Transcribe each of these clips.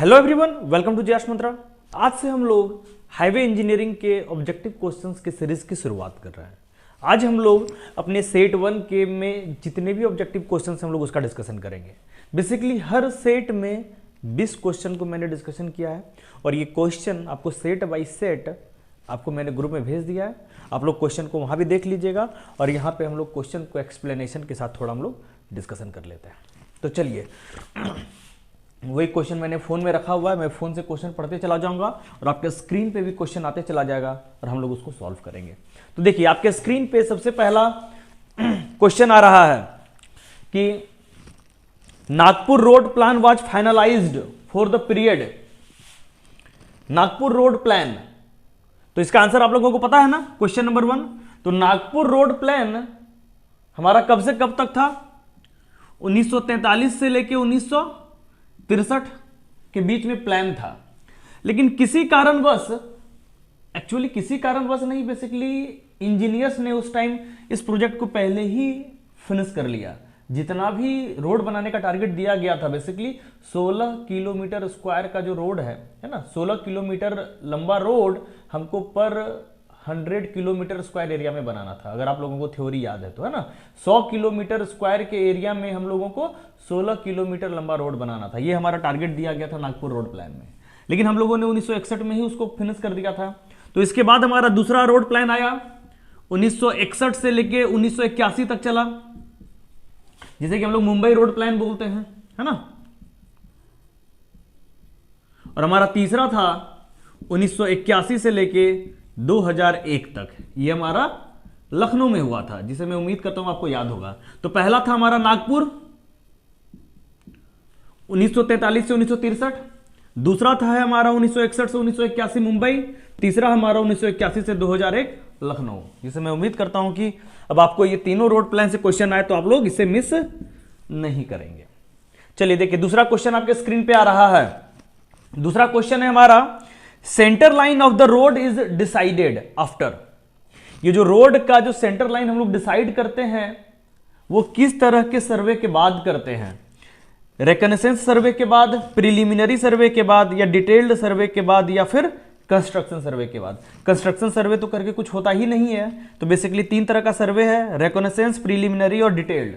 Hello everyone, welcome to जयाश मंत्रा। आज से हम लोग हाईवे इंजीनियरिंग के ऑब्जेक्टिव क्वेश्चंस के सीरीज की शुरुआत कर रहे हैं। आज हम लोग अपने सेट 1 के में जितने भी ऑब्जेक्टिव क्वेश्चंस हम लोग उसका डिस्कशन करेंगे। बेसिकली हर सेट में 20 क्वेश्चन को मैंने डिस्कशन किया है और ये क्वेश्चन आपको सेट बाई सेट आपको मैंने ग्रुप में भेज दिया है। आप लोग क्वेश्चन को वहाँ भी देख लीजिएगा और यहाँ पे हम लोग क्वेश्चन को एक्सप्लेनेशन के साथ थोड़ा हम लोग डिस्कशन कर लेते हैं। तो चलिए, वही क्वेश्चन मैंने फोन में रखा हुआ है, मैं फोन से क्वेश्चन पढ़ते चला जाऊंगा और आपके स्क्रीन पे भी क्वेश्चन आते चला जाएगा और हम लोग उसको सॉल्व करेंगे। तो देखिए, आपके स्क्रीन पे सबसे पहला क्वेश्चन आ रहा है कि Nagpur road plan was finalised for the period. Nagpur road plan, तो इसका आंसर आप लोगों को पता है ना, क्वेश्चन नंबर 1। तो नागपुर रोड प्लान हमारा कब से कब तक था? 1943 से लेके 1963 के बीच में प्लान था। लेकिन किसी कारणवश, एक्चुअली किसी कारणवश नहीं, बेसिकली इंजीनियर्स ने उस टाइम इस प्रोजेक्ट को पहले ही फिनिश कर लिया। जितना भी रोड बनाने का टारगेट दिया गया था, बेसिकली 16 किलोमीटर स्क्वायर का जो रोड है ना, 16 किलोमीटर लंबा रोड हमको पर 100 किलोमीटर स्क्वायर एरिया में बनाना था। अगर आप लोगों को थ्योरी याद है तो, है ना, 100 किलोमीटर स्क्वायर के एरिया में हम लोगों को 16 किलोमीटर लंबा रोड बनाना था। ये हमारा टारगेट दिया गया था नागपुर रोड प्लान में। लेकिन हम लोगों ने 1961 में ही उसको फिनिश कर दिया था। तो इसके बाद हमारा दूसरा रोड प्लान आया, 1961 से लेके 1981 तक चला, जिसे कि हम लोग मुंबई रोड प्लान बोलते हैं, है ना। और हमारा तीसरा था 1981 से लेके 2001 तक, ये हमारा लखनऊ में हुआ था, जिसे मैं उम्मीद करता हूं आपको याद होगा। तो पहला था हमारा नागपुर 1943 से 1963, दूसरा था हमारा 1961 से 1981 मुंबई, तीसरा हमारा 1981 से 2001 लखनऊ, जिसे मैं उम्मीद करता हूं कि अब आपको ये तीनों रोड प्लान से क्वेश्चन आए तो आप लोग इसे मिस नहीं करेंगे। चलिए देखिए, दूसरा क्वेश्चन आपके स्क्रीन पे आ रहा है। दूसरा क्वेश्चन है हमारा, centre line of the road is decided after. ये जो रोड का जो सेंटर लाइन हम लोग डिसाइड करते हैं वो किस तरह के सर्वे के बाद करते हैं? रिकनेसेंस सर्वे के बाद, प्रिलिमिनरी सर्वे के बाद, या डिटेल्ड सर्वे के बाद, या फिर कंस्ट्रक्शन सर्वे के बाद? कंस्ट्रक्शन सर्वे तो करके कुछ होता ही नहीं है। तो बेसिकली 3 तरह का सर्वे है, रिकनेसेंस, प्रिलिमिनरी और डिटेल्ड।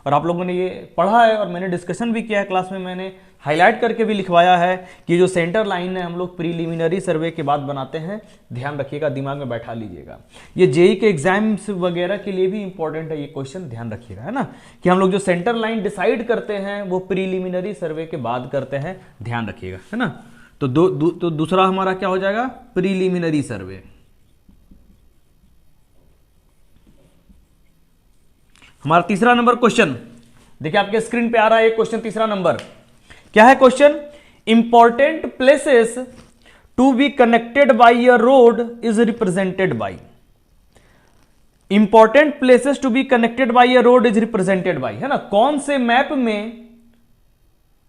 और आप लोगों ने ये पढ़ा है और मैंने डिस्कशन भी किया है क्लास में, मैंने हाईलाइट करके भी लिखवाया है कि जो सेंटर लाइन है हम लोग प्रीलिमिनरी सर्वे के बाद बनाते हैं। ध्यान रखिएगा, दिमाग में बैठा लीजिएगा। ये जेई के एग्जाम्स वगैरह के लिए भी इंपॉर्टेंट है ये क्वेश्चन, ध्यान रखिएगा, है ना, कि हम लोग जो सेंटर लाइन डिसाइड करते हैं वो प्रीलिमिनरी सर्वे के बाद करते हैं, ध्यान रखिएगा, है ना। तो तो दूसरा हमारा क्या हो जाएगा? प्रीलिमिनरी सर्वे। हमारा तीसरा नंबर क्वेश्चन देखिए, आपके स्क्रीन पे आ रहा है क्वेश्चन, तीसरा नंबर क्या है question? Important places to be connected by a road is represented by. Important places to be connected by a road is represented by, है ना। कौन से मैप में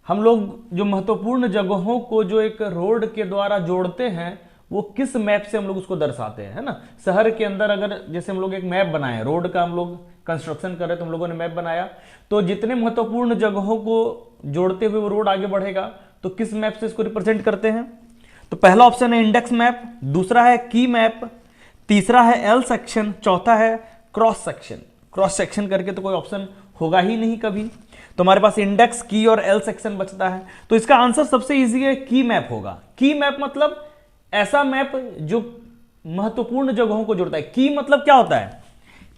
हम लोग जो महत्वपूर्ण जगहों को जो एक रोड के द्वारा जोड़ते हैं वो किस मैप से हम लोग उसको दर्शाते हैं, है ना। शहर के अंदर अगर जैसे हम लोग एक मैप बनाए, रोड का हम लोग कंस्ट्रक्शन कर रहे तो हम लोगों ने मैप बनाया, तो जितने महत्वपूर्ण जगहों को जोड़ते हुए वो रोड आगे बढ़ेगा, तो किस मैप से इसको रिप्रेजेंट करते हैं? तो पहला ऑप्शन है इंडेक्स मैप, दूसरा है की मैप, तीसरा है एल सेक्शन, चौथा है क्रॉस सेक्शन। क्रॉस सेक्शन करके तो कोई ऑप्शन होगा ही नहीं कभी, तो हमारे पास इंडेक्स, की और एल सेक्शन बचता है। तो इसका आंसर सबसे इजी है, की मैप होगा। की मैप मतलब ऐसा मैप जो महत्वपूर्ण जगहों को जोड़ता है। की मतलब क्या होता है?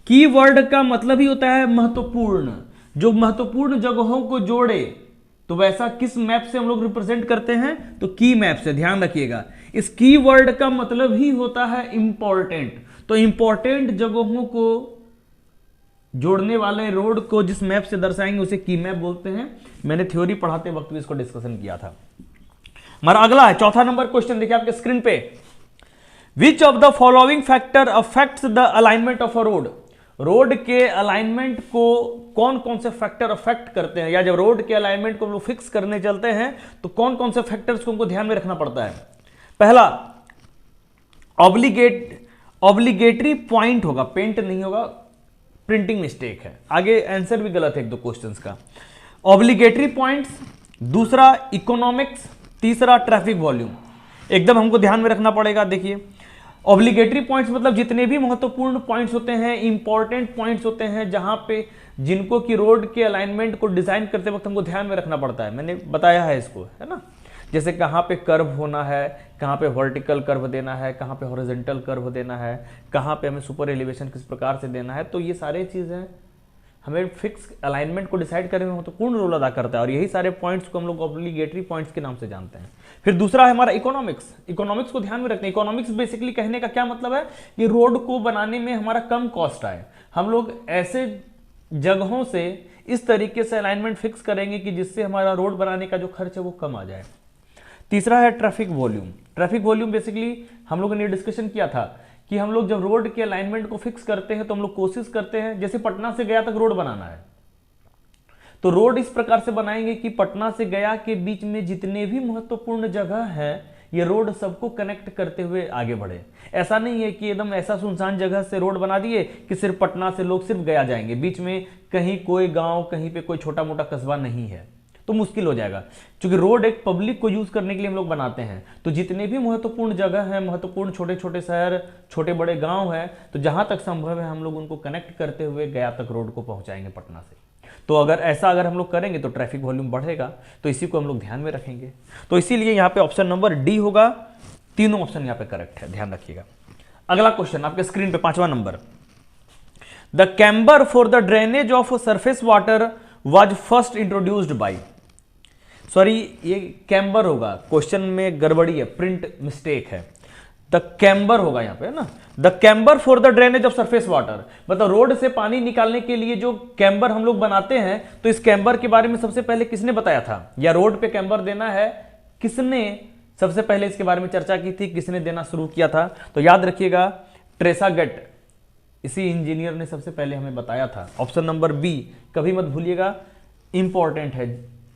की वर्ड का मतलब ही होता है महत्वपूर्ण, जो महत्वपूर्ण जगहों को जोड़े। तो वैसा किस मैप से हम लोग रिप्रेजेंट करते हैं? तो की मैप से। ध्यान रखिएगा, इस की वर्ड का मतलब ही होता है इंपॉर्टेंट। तो इंपॉर्टेंट जगहों को जोड़ने वाले रोड को जिस मैप से दर्शाएंगे उसे की मैप बोलते हैं। मैंने थ्योरी पढ़ाते वक्त भी इसको डिस्कशन किया था। हमारा अगला है चौथा नंबर क्वेश्चन, देखिए आपके स्क्रीन पे, विच of the following factor affects the alignment of a road. Road के अलाइनमेंट को कौन कौन से फैक्टर अफेक्ट करते हैं, या जब रोड के अलाइनमेंट को हम लोग फिक्स करने चलते हैं तो कौन कौन से फैक्टर्स को हमको ध्यान में रखना पड़ता है? पहला ऑब्लिगेटरी पॉइंट होगा, पेंट नहीं होगा, प्रिंटिंग मिस्टेक है, आगे आंसर भी गलत है एक दो क्वेश्चंस का। ऑब्लिगेटरी पॉइंट्स, दूसरा इकोनॉमिक्स, तीसरा ट्रैफिक वॉल्यूम, एकदम हमको ध्यान में रखना पड़ेगा। देखिए ऑब्लिगेटरी पॉइंट्स मतलब जितने भी महत्वपूर्ण पॉइंट्स होते हैं, इंपॉर्टेंट पॉइंट्स होते हैं, जहां पे जिनको कि रोड के अलाइनमेंट को डिजाइन करते वक्त हमको ध्यान में रखना पड़ता है, मैंने बताया है इसको, है ना। जैसे कहाँ पे कर्व होना है, कहाँ पे वर्टिकल कर्व देना है, कहाँ पे हॉरिजॉन्टल कर्व देना है, कहाँ पे हमें सुपर एलिवेशन किस प्रकार से देना है, तो ये सारे चीजें हमें फिक्स अलाइनमेंट को डिसाइड करने में महत्वपूर्ण रोल अदा करता है, और यही सारे पॉइंट्स को हम लोग ऑब्लिगेटरी पॉइंट्स के नाम से जानते हैं। फिर दूसरा है हमारा इकोनॉमिक्स। इकोनॉमिक्स को ध्यान में रखते हैं। इकोनॉमिक्स बेसिकली कहने का क्या मतलब है कि रोड को बनाने में हमारा कम कॉस्ट आए, हम लोग ऐसे जगहों से इस तरीके से अलाइनमेंट फिक्स करेंगे कि जिससे हमारा रोड बनाने का जो खर्च है वो कम आ जाए। तीसरा है traffic volume. Traffic volume basically हम लोगों ने डिस्कशन किया था कि हम लोग जब रोड के अलाइनमेंट को फिक्स करते हैं तो हम लोग कोशिश करते हैं, जैसे पटना से गया तक रोड बनाना है, तो रोड इस प्रकार से बनाएंगे कि पटना से गया के बीच में जितने भी महत्वपूर्ण जगह है ये रोड सबको कनेक्ट करते हुए आगे बढ़े। ऐसा नहीं है कि एकदम ऐसा सुनसान जगह से रोड बना दिए कि सिर्फ पटना से लोग सिर्फ गया जाएंगे, बीच में कहीं कोई गांव, कहीं पे कोई छोटा मोटा कस्बा नहीं है, तो मुश्किल हो जाएगा। क्योंकि रोड एक पब्लिक को यूज करने के लिए हम लोग बनाते हैं, तो जितने भी महत्वपूर्ण जगह हैं, महत्वपूर्ण छोटे छोटे शहर, छोटे बड़े गांव हैं, तो जहां तक संभव है हम लोग उनको कनेक्ट करते हुए गया तक रोड को पहुंचाएंगे पटना से। तो अगर हम लोग करेंगे तो ट्रैफिक वॉल्यूम बढ़ेगा, तो इसी को हम लोग ध्यान में रखेंगे। तो इसीलिए यहाँ पे ऑप्शन नंबर डी होगा। तीनों ऑप्शन यहाँ पे करेक्ट है, ध्यान रखिएगा। अगला क्वेश्चन आपके स्क्रीन पे 5वां number, the camber for the drainage of surface water was first introduced by, sorry ये कैम्बर होगा, क्वेश्चन में गड़बड़ी है, प्रिंट मिस्टेक है, द कैम्बर होगा यहाँ पे, है ना। The camber for the drainage of surface water, मतलब रोड से पानी निकालने के लिए जो कैम्बर हम लोग बनाते हैं, तो इस कैम्बर के बारे में सबसे पहले किसने बताया था, या रोड पे कैम्बर देना है किसने सबसे पहले इसके बारे में चर्चा की थी, किसने देना शुरू किया था? तो याद रखिएगा ट्रेसागेट, इसी इंजीनियर ने सबसे पहले हमें बताया था। ऑप्शन नंबर बी कभी मत भूलिएगा, इंपॉर्टेंट है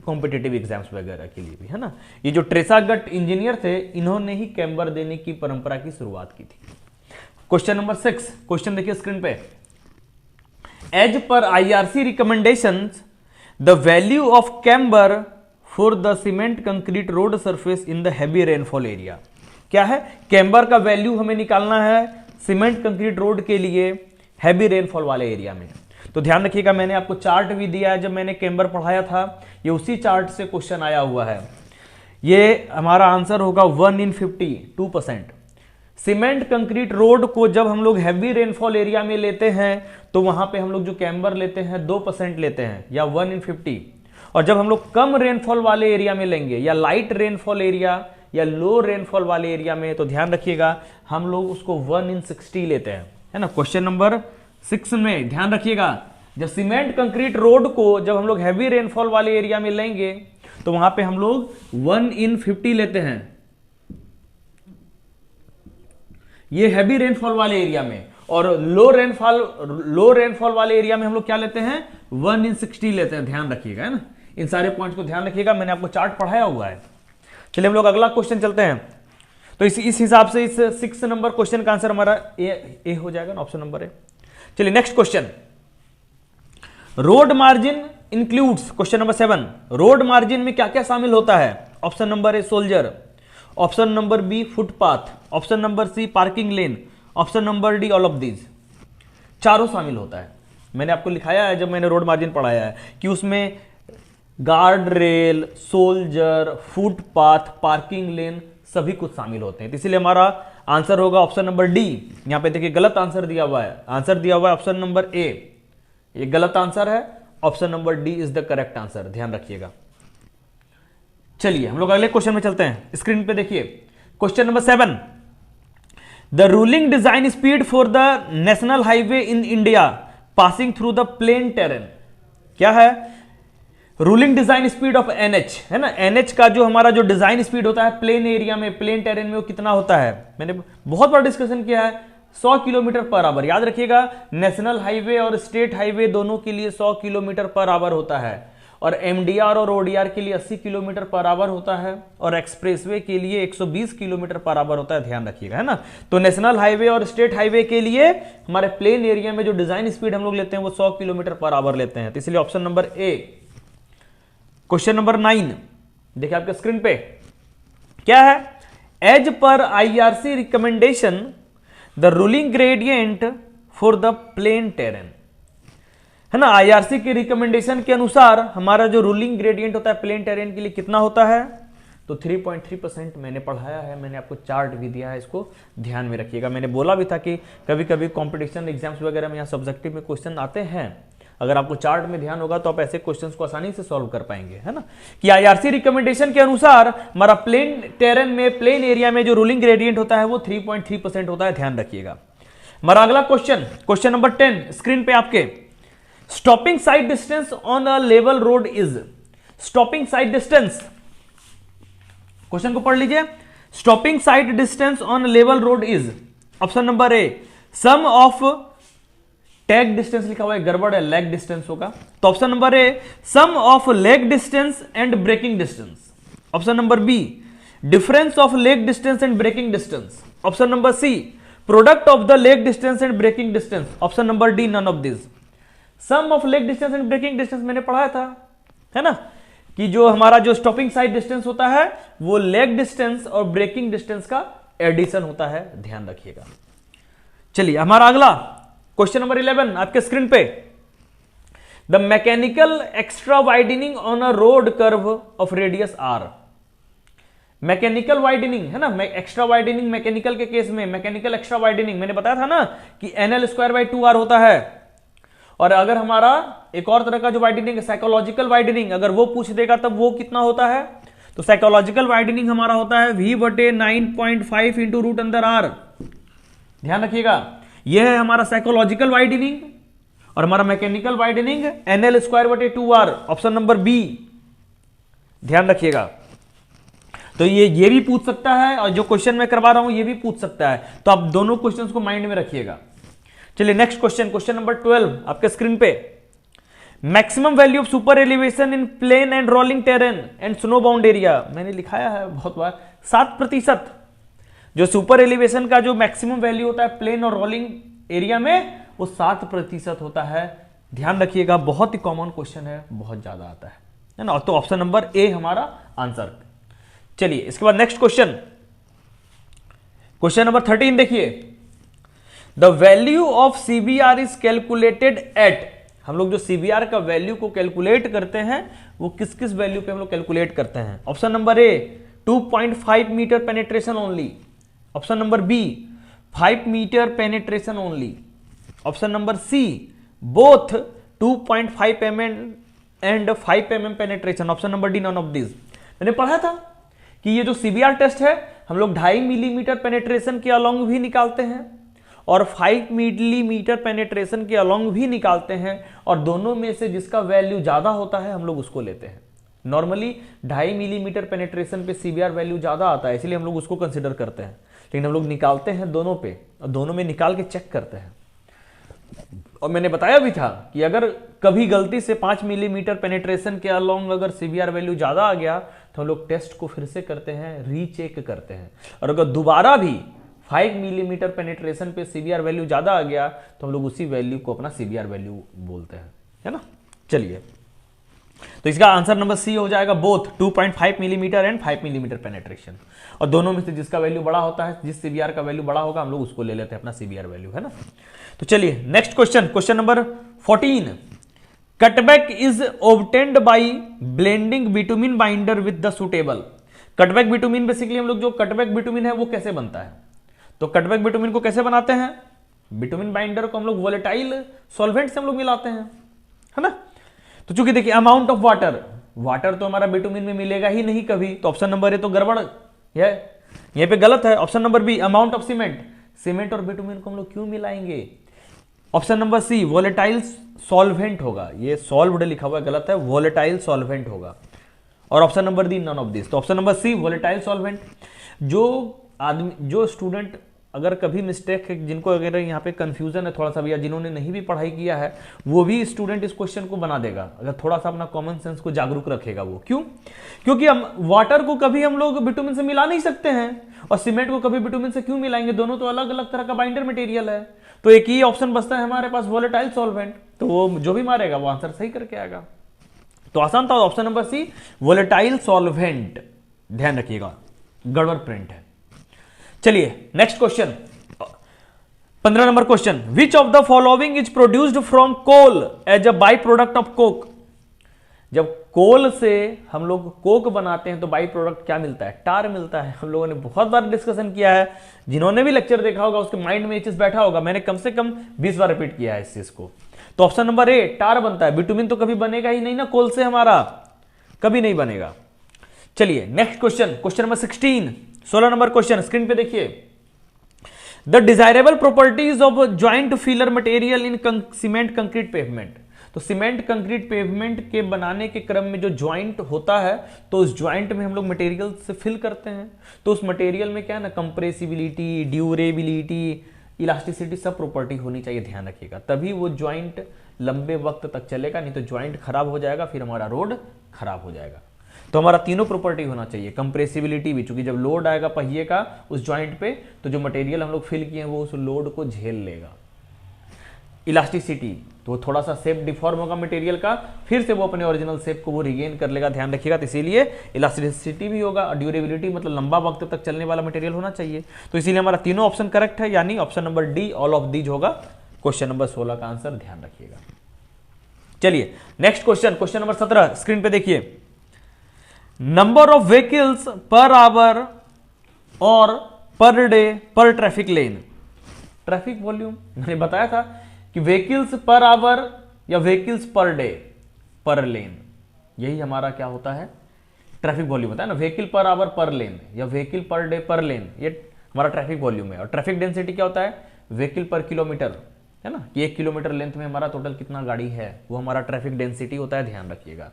कॉम्पिटिटिव एग्जाम्स वगैरह के लिए भी, है ना। ये जो ट्रेसागेट इंजीनियर थे, इन्होंने ही कैम्बर देने की परंपरा की शुरुआत की थी। क्वेश्चन नंबर 6, क्वेश्चन देखिए स्क्रीन पे, as per IRC recommendations the value of camber for the cement concrete road surface in the heavy rainfall area. क्या है? कैम्बर का वैल्यू हमें निकालना है सीमेंट कंक्रीट रोड के लिए हैवी रेनफॉल वाले एरिया में। तो ध्यान रखिएगा, मैंने आपको चार्ट भी दिया है, जब मैंने कैम्बर पढ़ाया था, ये उसी चार्ट से क्वेश्चन आया हुआ है। ये हमारा आंसर होगा 1 in 50, 2%। सीमेंट कंक्रीट रोड को जब हम लोग हैवी रेनफॉल एरिया में लेते हैं तो वहां पे हम लोग जो कैम्बर लेते हैं 2% लेते हैं, या 1 in 50। और जब हम लोग कम रेनफॉल वाले एरिया में लेंगे, या लाइट रेनफॉल एरिया या लो रेनफॉल वाले एरिया में, तो ध्यान रखिएगा हम लोग उसको 1 in 60 लेते हैं, है ना। क्वेश्चन नंबर 6 में ध्यान रखिएगा, जब सीमेंट कंक्रीट रोड को जब हम लोग हैवी रेनफॉल वाले एरिया में लेंगे तो वहां पे हम लोग 1 in 50 लेते हैं, ये हैवी रेनफॉल वाले एरिया में। और लो रेनफॉल वाले एरिया में हम लोग क्या लेते हैं? 1 in 60 लेते हैं, ध्यान रखिएगा, है ना। इन सारे पॉइंट्स को ध्यान रखिएगा, मैंने आपको चार्ट पढ़ाया हुआ है। चलिए हम लोग अगला क्वेश्चन चलते हैं। तो इस हिसाब से इस 6 नंबर क्वेश्चन का आंसर हमारा ए हो जाएगा ना, ऑप्शन नंबर ए। चलिए next question, road margin includes, question number 7, road margin में क्या क्या शामिल होता है? Option number A shoulder, option number B footpath, option number C parking lane, option number D all of these. चारों शामिल होता है। मैंने आपको लिखाया है जब मैंने रोड मार्जिन पढ़ाया है कि उसमें guard rail, shoulder, footpath, parking lane सभी कुछ शामिल होते हैं। तो इसलिए हमारा आंसर होगा ऑप्शन नंबर डी। यहां पे देखिए गलत आंसर दिया हुआ है, आंसर दिया हुआ है ऑप्शन नंबर ए, ये गलत आंसर है, option number D is the correct answer, ध्यान रखिएगा। चलिए हम लोग अगले क्वेश्चन में चलते हैं। स्क्रीन पे देखिए question number 7, the ruling design speed for the national highway in India passing through the plain terrain. क्या है? Ruling design speed of NH, है ना। एनएच का जो हमारा जो डिजाइन स्पीड होता है प्लेन एरिया में, प्लेन टेरेन में, वो कितना होता है? मैंने बहुत बार डिस्कशन किया है, 100 किलोमीटर पर आवर। याद रखिएगा नेशनल हाईवे और स्टेट हाईवे दोनों के लिए 100 किलोमीटर पर आवर होता है, और एमडीआर और ओडीआर के लिए 80 किलोमीटर पर आवर होता है, और एक्सप्रेसवे के लिए 120 किलोमीटर पर आवर होता है, ध्यान रखिएगा, है ना। तो नेशनल हाईवे और स्टेट हाईवे के लिए हमारे प्लेन एरिया में जो डिजाइन स्पीड हम लोग लेते हैं वो 100 किलोमीटर पर आवर लेते हैं। तो इसलिए option number A. Question number 9 देखिए आपके स्क्रीन पे, क्या है? As per IRC recommendation the ruling gradient for the plain terrain, है ना। आईआरसी के रिकमेंडेशन के अनुसार हमारा जो रूलिंग ग्रेडियंट होता है प्लेन टेरेन के लिए कितना होता है? तो 3.3% मैंने पढ़ाया है, मैंने आपको चार्ट भी दिया है, इसको ध्यान में रखिएगा। मैंने बोला भी था कि कभी कभी कंपटीशन एग्जाम्स वगैरह में यहाँ सब्जेक्टिव में क्वेश्चन आते हैं, अगर आपको चार्ट में ध्यान होगा तो आप ऐसे क्वेश्चंस को आसानी से सॉल्व कर पाएंगे, है ना। कि आईआरसी रिकमेंडेशन के अनुसार हमारा प्लेन टेरेन में, प्लेन एरिया में जो रूलिंग ग्रेडियंट होता है वो 3.3% होता है, ध्यान रखिएगा। हमारा अगला क्वेश्चन, क्वेश्चन नंबर 10 स्क्रीन पे आपके, stopping sight distance on a level road is. Stopping sight distance, question को पढ़ लीजिए। Stopping sight distance on level road is, option number A sum of, tag distance लिखा हुआ है, गड़बड़ है, लेग डिस्टेंस होगा। तो option number A sum of lag distance and braking distance. Option number B difference of lag distance and braking distance. Option number C product of the lag distance and braking distance. Option number D none of this. Sum of lag distance and braking distance मैंने पढ़ाया था, है ना, कि जो हमारा जो stopping sight distance होता है वो लेग डिस्टेंस और ब्रेकिंग डिस्टेंस का एडिशन होता है, ध्यान रखिएगा। चलिए हमारा अगला क्वेश्चन नंबर 11 आपके स्क्रीन पे, the mechanical extra widening on a road curve of radius R. Mechanical widening, है ना, एक्स्ट्रा वाइडनिंग मैकेनिकल के केस में, मैकेनिकल एक्स्ट्रा वाइडनिंग मैंने बताया था ना कि NL²/2R होता है। और अगर हमारा एक और तरह का जो वाइडनिंग है साइकोलॉजिकल वाइडनिंग, अगर वो पूछ देगा तब वो कितना होता है? तो साइकोलॉजिकल वाइडनिंग हमारा होता है V/9.5 इंटू रूट अंदर R, ध्यान रखिएगा। यह है हमारा साइकोलॉजिकल वाइडनिंग, और हमारा mechanical widening NL²/2R, option number B, ध्यान रखिएगा। तो ये भी पूछ सकता है, और जो क्वेश्चन मैं करवा रहा हूं ये भी पूछ सकता है, तो आप दोनों क्वेश्चंस को माइंड में रखिएगा। चलिए नेक्स्ट क्वेश्चन, क्वेश्चन नंबर 12 आपके स्क्रीन पे, maximum value of super elevation in plain and rolling terrain and snow bound area. मैंने लिखाया है बहुत बार, 7%। जो सुपर एलिवेशन का जो मैक्सिमम वैल्यू होता है प्लेन और रोलिंग एरिया में वो 7% होता है, ध्यान रखिएगा। बहुत ही कॉमन क्वेश्चन है, बहुत ज्यादा आता है ना। तो ऑप्शन नंबर ए हमारा आंसर। चलिए इसके बाद नेक्स्ट क्वेश्चन, क्वेश्चन नंबर 13 देखिए, the value of CBR is calculated at. हम लोग जो सीबीआर का वैल्यू को कैलकुलेट करते हैं वो किस किस वैल्यू पे हम लोग कैलकुलेट करते हैं? Option number A 2.5 metre penetration only. Option number B 5 metre penetration only. Option number C both 2.5 mm and 5 mm penetration. Option number D none of this. मैंने पढ़ा था कि ये जो सीबीआर टेस्ट है हम लोग 2.5 मिलीमीटर पेनिट्रेशन के अलोंग भी निकालते हैं और 5 मिलीमीटर पेनिट्रेशन के अलोंग भी निकालते हैं, और दोनों में से जिसका वैल्यू ज्यादा होता है हम लोग उसको लेते हैं। नॉर्मली 2.5 मिलीमीटर पेनिट्रेशन पे सीबीआर वैल्यू ज्यादा आता है, इसलिए हम लोग उसको कंसिडर करते हैं, लेकिन हम लोग निकालते हैं दोनों पे, और दोनों में निकाल के चेक करते हैं। और मैंने बताया भी था कि अगर कभी गलती से 5 मिलीमीटर पेनिट्रेशन के अलोंग अगर सीबीआर वैल्यू ज्यादा आ गया तो हम लोग टेस्ट को फिर से करते हैं, रीचेक करते हैं, और अगर दोबारा भी 5 मिलीमीटर पेनिट्रेशन पे सीबीआर वैल्यू ज्यादा आ गया तो हम लोग उसी वैल्यू को अपना सीबीआर वैल्यू बोलते हैं, है ना। चलिए तो इसका आंसर नंबर सी हो जाएगा, both 2.5 millimetre and 5 millimetre penetration, और दोनों में से जिसका वैल्यू बड़ा होता है, जिस सीबीआर का वैल्यू बड़ा होगा हम लोग उसको ले लेते हैं अपना सीबीआर वैल्यू, है ना। तो चलिए next question, question number 14, cutback is obtained by blending bitumen binder with the suitable. Cutback bitumen basically हम लोग जो कटबैक बिटुमिन है वो कैसे बनता है? तो कटबैक बिटुमिन को कैसे बनाते हैं? बिटुमिन बाइंडर को हम लोग वोलेटाइल सॉल्वेंट से हम लोग मिलाते हैं, है ना। तो चूंकि देखिए अमाउंट ऑफ वाटर, वाटर तो हमारा बिटुमिन में मिलेगा ही नहीं कभी, तो ऑप्शन नंबर ए तो गड़बड़ है, यहां पे गलत है। Option number B amount of cement, cement और बिटुमिन को हम लोग क्यों मिलाएंगे? Option number C volatile solvent होगा, ये सॉल्व्ड लिखा हुआ है, गलत है, वोलेटाइल सॉल्वेंट होगा। और option number D none of this. तो option number C volatile solvent. जो आदमी, जो स्टूडेंट अगर कभी मिस्टेक है, जिनको अगर यहाँ पे कंफ्यूजन है थोड़ा सा भी, या जिन्होंने नहीं भी पढ़ाई किया है, वो भी स्टूडेंट इस क्वेश्चन को बना देगा अगर थोड़ा सा अपना कॉमन सेंस को जागरूक रखेगा। वो क्यों? क्योंकि हम वाटर को कभी हम लोग बिटुमिन से मिला नहीं सकते हैं, और सीमेंट को कभी बिटुमिन से क्यों मिलाएंगे? दोनों तो अलग अलग तरह का बाइंडर मटेरियल है। तो एक ही ऑप्शन बचता है हमारे पास, वोलेटाइल सॉल्वेंट। तो वो जो भी मारेगा वो आंसर सही करके आएगा। तो आसान था, option number C volatile solvent, ध्यान रखिएगा, गड़बड़ प्रिंट है। चलिए next question, 15 number question, which of the following is produced from coal as a by product of coke. जब कोल से हम लोग कोक बनाते हैं तो बाई प्रोडक्ट क्या मिलता है? टार मिलता है। हम लोगों ने बहुत बार डिस्कशन किया है, जिन्होंने भी लेक्चर देखा होगा उसके माइंड में ये चीज बैठा होगा, मैंने कम से कम 20 बार रिपीट किया है इस चीज को। तो ऑप्शन नंबर ए टार बनता है, बिटुमिन तो कभी बनेगा ही नहीं ना कोल से, हमारा कभी नहीं बनेगा। चलिए next question, question number 16 number question screen पे देखिए, the desirable properties of joint filler material in cement concrete pavement. तो सीमेंट कंक्रीट पेवमेंट के बनाने के क्रम में जो ज्वाइंट होता है तो उस ज्वाइंट में हम लोग मटेरियल से फिल करते हैं, तो उस मटेरियल में क्या है ना, कंप्रेसिबिलिटी, ड्यूरेबिलिटी, इलास्टिसिटी सब प्रॉपर्टी होनी चाहिए, ध्यान रखिएगा, तभी वो ज्वाइंट लंबे वक्त तक चलेगा, नहीं तो ज्वाइंट खराब हो जाएगा, फिर हमारा रोड खराब हो जाएगा। तो हमारा तीनों प्रॉपर्टी होना चाहिए, कंप्रेसिबिलिटी भी, चूंकि जब लोड आएगा पहिए का उस ज्वाइंट पे तो जो मटेरियल हम लोग फिल किए हैं वो उस लोड को झेल लेगा। इलास्टिसिटी, तो थोड़ा सा शेप डिफॉर्म होगा मटेरियल का, फिर से वो अपने ओरिजिनल शेप को वो रिगेन कर लेगा, ध्यान रखिएगा। तो इसीलिए इलास्टिसिटी भी होगा और ड्यूरेबिलिटी मतलब लंबा वक्त तक चलने वाला मटेरियल होना चाहिए। तो इसीलिए हमारा तीनों ऑप्शन करेक्ट है, यानी option number D all of these होगा क्वेश्चन नंबर 16 का आंसर, ध्यान रखिएगा। चलिए next question, question number 17 screen पे देखिए, number of vehicles per hour और पर डे पर ट्रैफिक लेन। ट्रैफिक वॉल्यूम मैंने बताया था कि व्हीकल्स पर आवर या व्हीकल्स पर डे पर लेन, यही हमारा क्या होता है, ट्रैफिक वॉल्यूम होता है ना, व्हीकल पर आवर पर लेन या व्हीकल पर डे पर लेन, ये हमारा ट्रैफिक वॉल्यूम है। और ट्रैफिक डेंसिटी क्या होता है, व्हीकल पर किलोमीटर, है ना, कि 1 किलोमीटर लेंथ में हमारा टोटल कितना गाड़ी है, वो हमारा ट्रैफिक डेंसिटी होता है, ध्यान रखिएगा।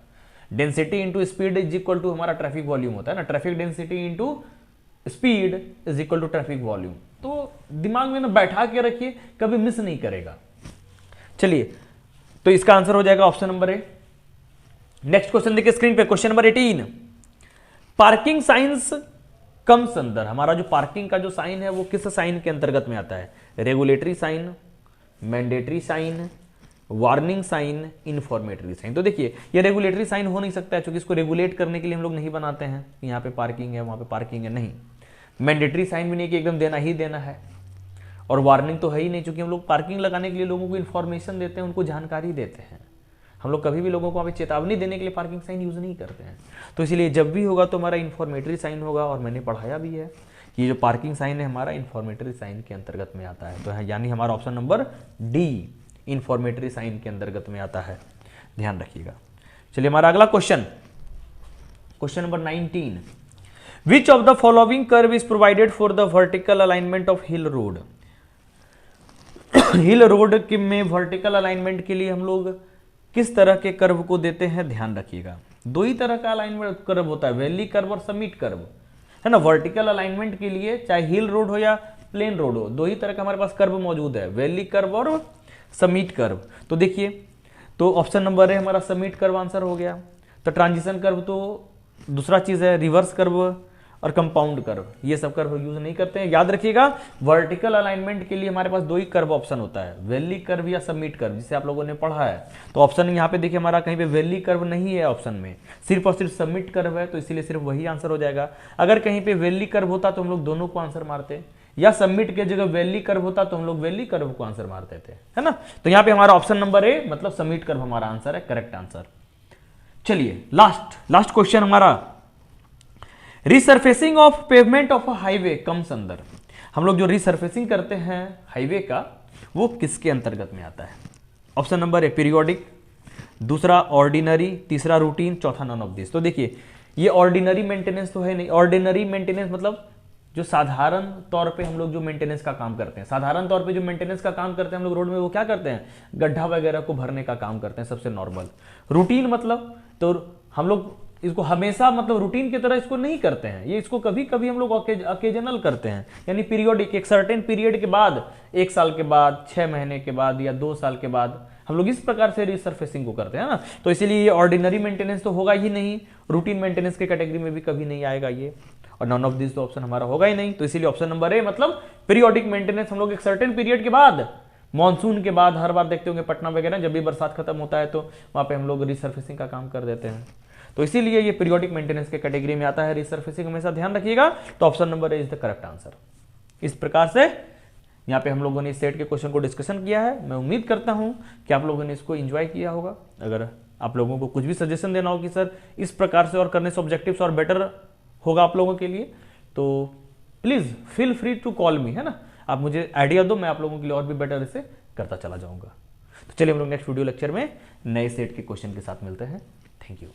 Density into speed is equal to हमारा ट्रैफिक वॉल्यूम होता है ना, traffic density into speed is equal to traffic volume. तो दिमाग में ना बैठा के रखिए, कभी मिस नहीं करेगा। चलिए तो इसका आंसर हो जाएगा ऑप्शन नंबर ए। नेक्स्ट क्वेश्चन देखिए स्क्रीन पे, question number 18, parking science comes अंदर। हमारा जो पार्किंग का जो साइन है वो किस साइन के अंतर्गत में आता है? Regulatory sign, mandatory sign, warning sign, informatory sign. तो देखिए ये रेगुलेटरी साइन हो नहीं सकता है, क्योंकि इसको रेगुलेट करने के लिए हम लोग नहीं बनाते हैं, यहाँ पे पार्किंग है वहां पे पार्किंग है, नहीं। मैंडेटरी साइन भी नहीं कि एकदम देना ही देना है, और वार्निंग तो है ही नहीं, क्योंकि हम लोग पार्किंग लगाने के लिए लोगों को इन्फॉर्मेशन देते हैं, उनको जानकारी देते हैं। हम लोग कभी भी लोगों को अभी चेतावनी देने के लिए पार्किंग साइन यूज नहीं करते हैं। तो इसलिए जब भी होगा तो हमारा इन्फॉर्मेटरी साइन होगा, और मैंने पढ़ाया भी है कि ये जो पार्किंग साइन है हमारा इन्फॉर्मेटरी साइन के अंतर्गत में आता है। तो यानी हमारा option number D informatory sign के अंतर्गत में आता है, ध्यान रखिएगा। चलिए हमारा अगला question, question number 19, which of the following curve is provided for the vertical alignment of hill road. Hill road के में वर्टिकल अलाइनमेंट के लिए हम लोग किस तरह के कर्व को देते हैं, ध्यान रखिएगा। दो ही तरह का अलाइनमेंट कर्व होता है, वैली कर्व और समिट कर्व, है ना। वर्टिकल अलाइनमेंट के लिए चाहे हिल रोड हो या प्लेन रोड हो, दो ही तरह का हमारे पास कर्व मौजूद है, वैली कर्व और समिट कर्व। तो देखिए, तो ऑप्शन नंबर है हमारा समिट कर्व आंसर हो गया। तो ट्रांजिशन कर्व तो दूसरा चीज है, रिवर्स कर्व और कंपाउंड कर्व, ये सब कर्व यूज नहीं करते हैं। याद रखिएगा वर्टिकल अलाइनमेंट के लिए हमारे पास दो ही कर्व ऑप्शन होता है, वैली कर्व या समिट कर्व, जिसे आप लोगों ने पढ़ा है। तो ऑप्शन यहाँ पे देखिए हमारा कहीं पे वैली कर्व नहीं है ऑप्शन में, सिर्फ और सिर्फ समिट कर्व है, तो इसीलिए सिर्फ वही आंसर हो जाएगा। अगर कहीं पे वैली कर्व होता तो हम लोग दोनों को आंसर मारते, या समिट के जगह वैली कर्व होता तो हम लोग वैली कर्व को आंसर मारते थे, है ना। तो यहाँ पे हमारा ऑप्शन नंबर ए मतलब समिट कर्व हमारा आंसर है, करेक्ट आंसर। चलिए लास्ट क्वेश्चन हमारा, resurfacing of pavement of highway comes अंदर। हम लोग जो रिसर्फेसिंग करते हैं हाईवे का वो किसके अंतर्गत में आता है? ऑप्शन नंबर ए पीरियोडिक, दूसरा ऑर्डिनरी, तीसरा रूटीन, चौथा नन ऑफ दिस। तो देखिए ये ऑर्डिनरी मेंटेनेंस तो है नहीं। ऑर्डिनरी मेंटेनेंस मतलब जो साधारण तौर पे हम लोग जो मेंटेनेंस का काम करते हैं, साधारण तौर पे जो मेंटेनेंस का काम करते हैं हम लोग रोड में, वो क्या करते हैं, गड्ढा वगैरह को भरने का काम करते हैं, सबसे नॉर्मल। रूटीन मतलब तो हम लोग इसको हमेशा मतलब रूटीन की तरह इसको नहीं करते हैं, ये इसको कभी कभी हम लोग ओकेजनल करते हैं, यानी पीरियोडिक, एक सर्टेन पीरियड के बाद, 1 साल के बाद, 6 महीने के बाद या 2 साल के बाद हम लोग इस प्रकार से रिसर्फेसिंग को करते हैं ना। तो इसीलिए ये ऑर्डिनरी मेंटेनेंस तो होगा ही नहीं, रूटीन मेंटेनेंस के कैटेगरी में भी कभी नहीं आएगा ये, और नन ऑफ दिस तो ऑप्शन हमारा होगा ही नहीं। तो इसीलिए ऑप्शन नंबर ए मतलब पीरियोडिक मेंटेनेंस हम लोग एक सर्टेन पीरियड के बाद, मानसून के बाद, हर बार देखते होंगे पटना वगैरह जब भी बरसात खत्म होता है तो वहां पे हम लोग रिसर्फेसिंग का काम कर देते हैं। तो इसीलिए ये पीरियोडिक मेंटेनेंस के कैटेगरी में आता है रिसर्फेसिंग, हमेशा ध्यान रखिएगा। तो option number A is the correct answer. इस प्रकार से यहाँ पे हम लोगों ने इस सेट के क्वेश्चन को डिस्कशन किया है। मैं उम्मीद करता हूँ कि आप लोगों ने इसको एंजॉय किया होगा। अगर आप लोगों को कुछ भी सजेशन देना हो कि सर इस प्रकार से और करने से ऑब्जेक्टिव्स और बेटर होगा आप लोगों के लिए, तो please feel free to call me, है ना। आप मुझे आइडिया दो, मैं आप लोगों के लिए और भी बेटर इसे करता चला जाऊंगा। तो चलिए हम लोग नेक्स्ट वीडियो लेक्चर में नए सेट के क्वेश्चन के साथ मिलते हैं। Thank you.